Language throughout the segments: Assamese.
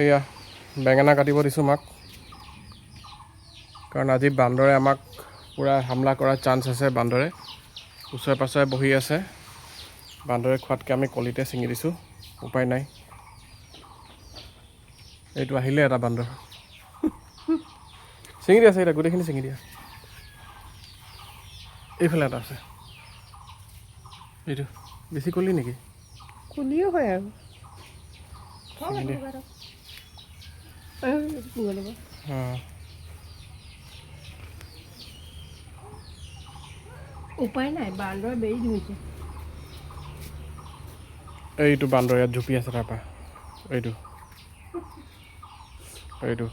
এয়া বেঙেনা কাটিব দিছোঁ মাক, কাৰণ আজি বান্দৰে আমাক পূৰা হামলা কৰাৰ চান্স আছে। বান্দৰে ওচৰে পাছৰে বহি আছে, বান্দৰে খোৱাতকৈ আমি কলিতে ছিঙি দিছোঁ, উপায় নাই। এইটো আহিলে এটা বান্দৰ, ছিঙি দিয়া ছিঙি দিয়া, গোটেইখিনি ছিঙি দিয়া। এইফালে এটা আছে, এইটো বেছি কলি নেকি? কলিও হয় আৰু উপায় নাই, বান্দৰ বেৰি ধৰিছে। এইটো বান্দৰ ইয়াত ঝুপি আছে, তাৰপৰা এইটো এইটো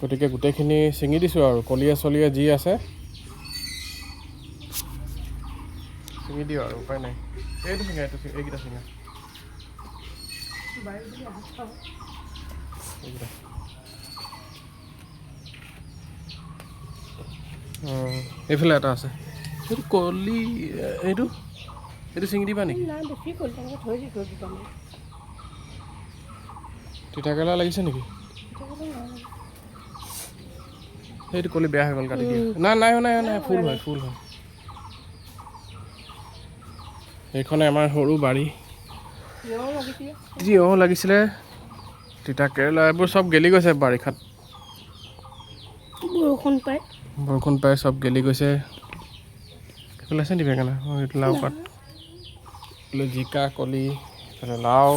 গতিকে গোটেইখিনি ছিঙি দিছোঁ আৰু কলিয়ে চলিয়ে যি আছে ছিঙি দিওঁ আৰু উপায় নাই। এইটো ছিঙা, এইকেইটা ছিঙা, এইকেইটা এইফালে এটা আছে, এইটো কলি, এইটো এইটো ছিঙি দিবা নেকি? তিতাকেৰেলা লাগিছে নেকি? সেইটো কলি বেয়া হৈ গ'ল, কাটি দিয়া। নাই নাই নাই নাই, ফুল হয় ফুল হয়। এইখনে আমাৰ সৰু বাৰী, তিয়ঁহ লাগিছিলে, তিতাকেৰেলা, এইবোৰ চব গেলি গৈছে বাৰিষাত, বৰষুণ পাই চব গেলি গৈছে। এইফালে আছে নি বেঙেনা? এইটো লাও পাত, এইফালে জিকা কলি, এইফালে লাও।